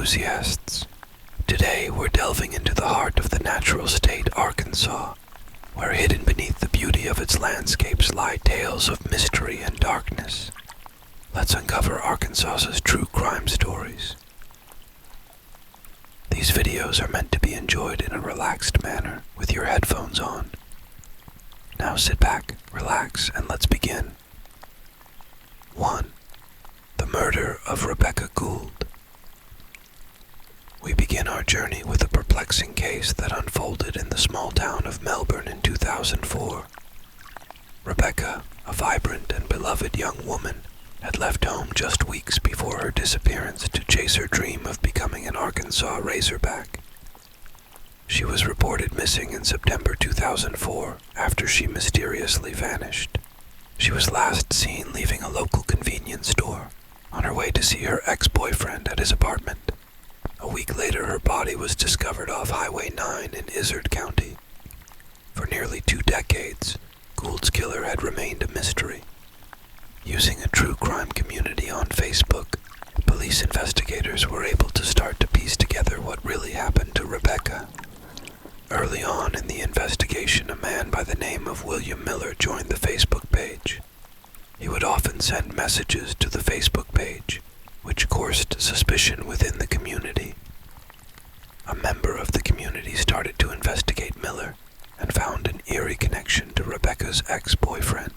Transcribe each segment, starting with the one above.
enthusiasts. Today we're delving into the heart of the natural state, Arkansas, where hidden beneath the beauty of its landscapes lie tales of mystery and darkness. Let's uncover Arkansas's true crime stories. These videos are meant to be enjoyed in a relaxed manner with your headphones on. Now sit back, relax, and let's begin. 1. The murder of Rebecca Gould. We begin our journey with a perplexing case that unfolded in the small town of Melbourne in 2004. Rebecca, a vibrant and beloved young woman, had left home just weeks before her disappearance to chase her dream of becoming an Arkansas Razorback. She was reported missing in September 2004 after she mysteriously vanished. She was last seen leaving a local convenience store on her way to see her ex-boyfriend at his apartment. A week later, her body was discovered off Highway 9 in Izard County. For nearly 2 decades, Gould's killer had remained a mystery. Using a true crime community on Facebook, police investigators were able to start to piece together what really happened to Rebecca. Early on in the investigation, a man by the name of William Miller joined the Facebook page. He would often send messages to the Facebook page, which coursed suspicion within the community. A member of the community started to investigate Miller and found an eerie connection to Rebecca's ex-boyfriend.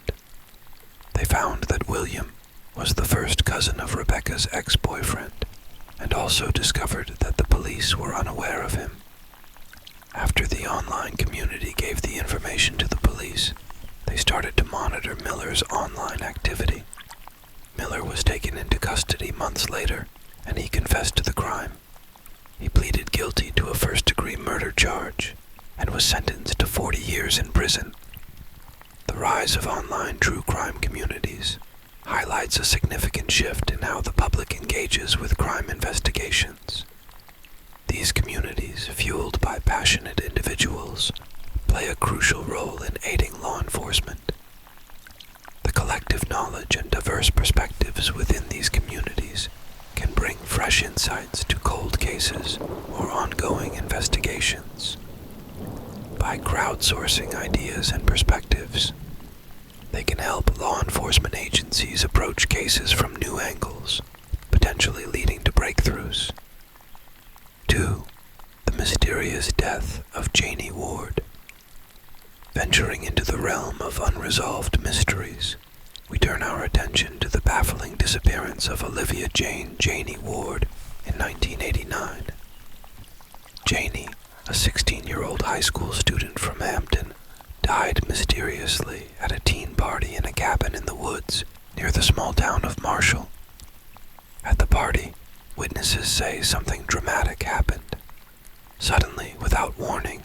They found that William was the first cousin of Rebecca's ex-boyfriend, and also discovered that the police were unaware of him. After the online community gave the information to the police, they started to monitor Miller's online activity. Miller was taken into custody months later, and he confessed to the crime. He pleaded guilty to a first-degree murder charge and was sentenced to 40 years in prison. The rise of online true crime communities highlights a significant shift in how the public engages with crime investigations. These communities, fueled by passionate individuals, play a crucial role in aiding law enforcement. The collective knowledge and diverse perspectives within these communities can bring fresh insights to cold cases or ongoing investigations. By crowdsourcing ideas and perspectives, they can help law enforcement agencies approach cases from new angles, potentially leading to breakthroughs. 2. The mysterious death of Janie Ward. Venturing into the realm of unresolved mysteries, we turn our attention to the baffling disappearance of Olivia Janie Ward in 1989. Janie, a 16-year-old high school student from Hampton, died mysteriously at a teen party in a cabin in the woods near the small town of Marshall. At the party, witnesses say something dramatic happened. Suddenly, without warning,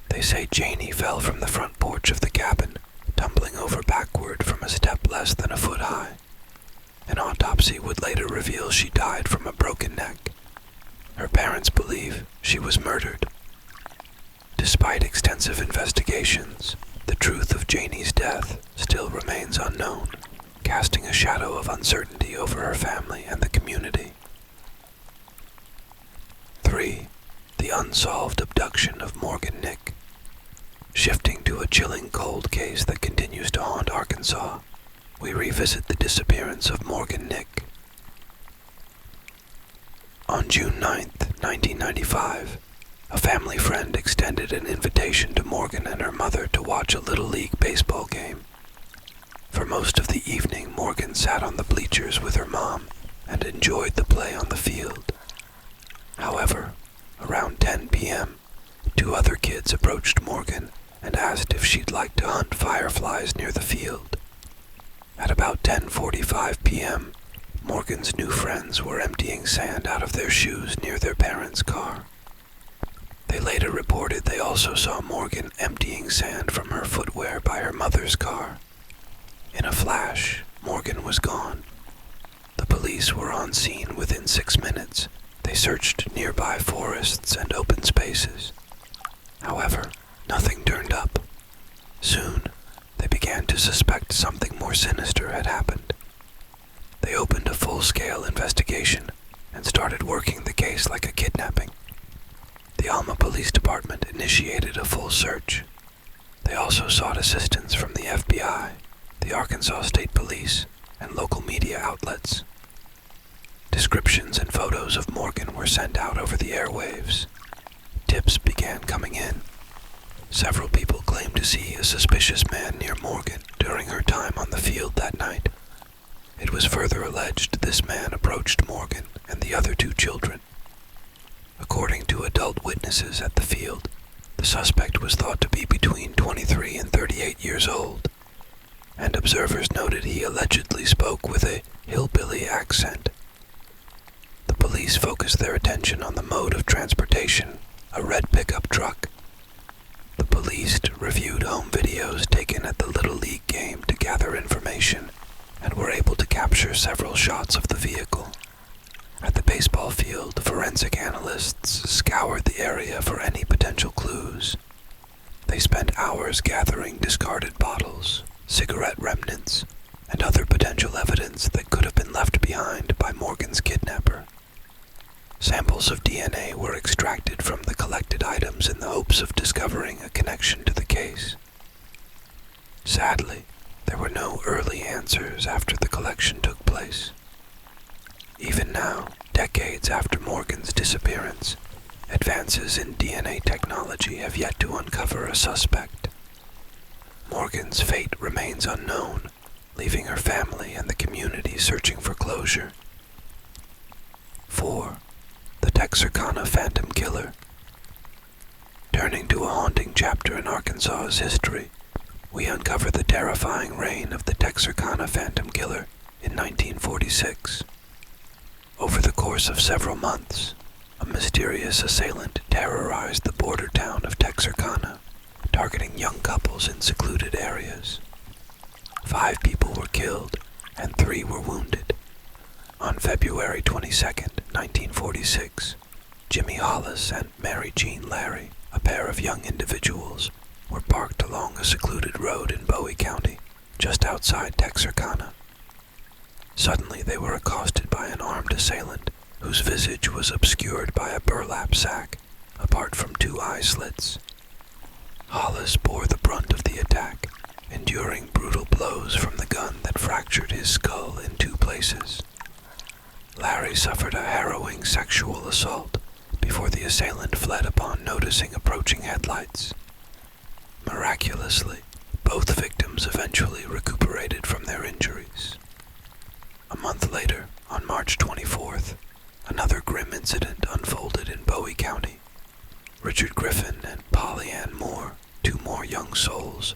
they say Janie fell from the front porch of the cabin, tumbling over backward from a step less than a foot high. An autopsy would later reveal she died from a broken neck. Her parents believe she was murdered. Despite extensive investigations, the truth of Janie's death still remains unknown, casting a shadow of uncertainty over her family and the community. 3. The unsolved abduction of Morgan Nick. Shifting to a chilling cold case that continues to haunt Arkansas, we revisit the disappearance of Morgan Nick. On June 9, 1995, a family friend extended an invitation to Morgan and her mother to watch a Little League baseball game. For most of the evening, Morgan sat on the bleachers with her mom and enjoyed the play on the field. However, around 10 p.m., 2 other kids approached Morgan and asked if she'd like to hunt fireflies near the field. At about 10:45 p.m., Morgan's new friends were emptying sand out of their shoes near their parents' car. They later reported they also saw Morgan emptying sand from her footwear by her mother's car. In a flash, Morgan was gone. The police were on scene within 6 minutes. They searched nearby forests and open spaces. However, nothing turned up. Soon, they began to suspect something more sinister had happened. They opened a full-scale investigation and started working the case like a kidnapping. The Alma Police Department initiated a full search. They also sought assistance from the FBI, the Arkansas State Police, and local media outlets. Descriptions and photos of Morgan were sent out over the airwaves. Tips began coming in. Several people claimed to see a suspicious man near Morgan during her time on the field that night. It was further alleged this man approached Morgan and the other two children. According to adult witnesses at the field, the suspect was thought to be between 23 and 38 years old, and observers noted he allegedly spoke with a hillbilly accent. The police focused their attention on the mode of transportation, a red pickup truck. The police reviewed home videos taken at the Little League game to gather information and were able to capture several shots of the vehicle. At the baseball field, forensic analysts scoured the area for any potential clues. They spent hours gathering discarded bottles, cigarette remnants, and other potential evidence that could have been left behind by Morgan's kidnapper. Samples of DNA were extracted from the collected items in the hopes of discovering a connection to the case. Sadly, there were no early answers after the collection took place. Even now, decades after Morgan's disappearance, advances in DNA technology have yet to uncover a suspect. Morgan's fate remains unknown, leaving her family and the community searching for closure. 4. The Texarkana Phantom Killer. Turning to a haunting chapter in Arkansas's history, we uncover the terrifying reign of the Texarkana Phantom Killer in 1946. Over the course of several months, a mysterious assailant terrorized the border town of Texarkana, targeting young couples in secluded areas. 5 people were killed and 3 were wounded. On February 22, 1946, Jimmy Hollis and Mary Jean Larry, a pair of young individuals, were parked along a secluded road in Bowie County, just outside Texarkana. Suddenly they were accosted by an armed assailant whose visage was obscured by a burlap sack, apart from 2 eye slits. Hollis bore the brunt of the attack, enduring brutal blows from the gun that fractured his skull in 2 places. Larry suffered a harrowing sexual assault before the assailant fled upon noticing approaching headlights. Miraculously, both victims eventually recuperated from their injuries. A month later, on March 24th, another grim incident unfolded in Bowie County. Richard Griffin and Polly Ann Moore, 2 more young souls,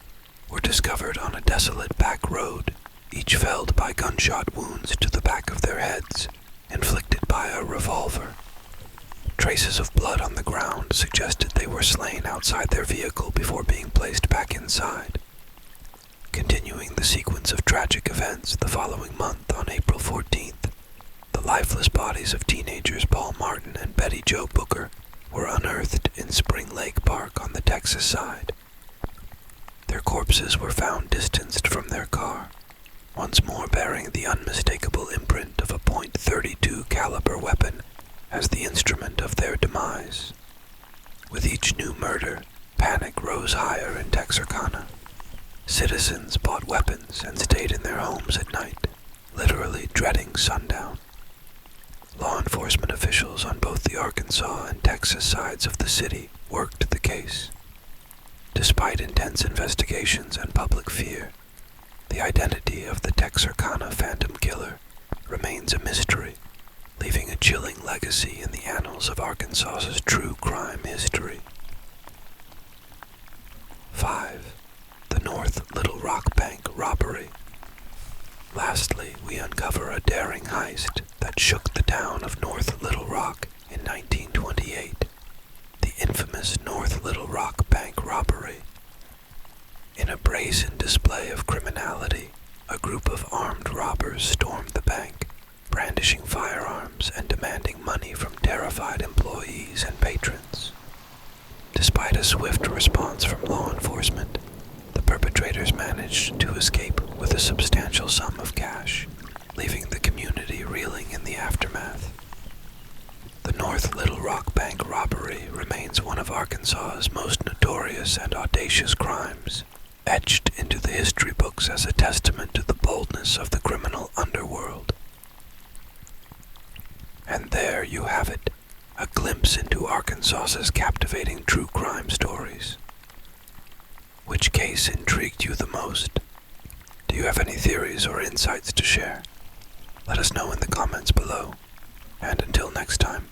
were discovered on a desolate back road, each felled by gunshot wounds to the back of their heads, inflicted by a revolver. Traces of blood on the ground suggested they were slain outside their vehicle before being placed back inside. Continuing the sequence of tragic events the following month on April 14th, the lifeless bodies of teenagers Paul Martin and Betty Jo Booker were unearthed in Spring Lake Park on the Texas side. Their corpses were found distanced from their car, once more bearing the unmistakable imprint of a .32 caliber weapon as the instrument of their demise. With each new murder, panic rose higher in Texarkana. Citizens bought weapons and stayed in their homes at night, literally dreading sundown. Law enforcement officials on both the Arkansas and Texas sides of the city worked the case. Despite intense investigations and public fear, the identity of the Texarkana Phantom Killer remains a mystery, leaving a chilling legacy in the annals of Arkansas's true crime history. 5. The North Little Rock Bank Robbery. Lastly, we uncover a daring heist that shook the town of North Little Rock in 1928, the infamous North Little Rock Bank robbery. In a brazen display of criminality, a group of armed robbers stormed the bank, brandishing firearms and demanding money from terrified employees and patrons. Despite a swift response from law enforcement, the perpetrators managed to escape with a substantial sum of cash, leaving the community reeling in the aftermath. The North Little Rock Bank robbery remains one of Arkansas's most notorious and audacious crimes, etched into the history books as a testament to the boldness of the criminal underworld. And there you have it, a glimpse into Arkansas's captivating true crime stories. Which case intrigued you the most? Do you have any theories or insights to share? Let us know in the comments below. And until next time,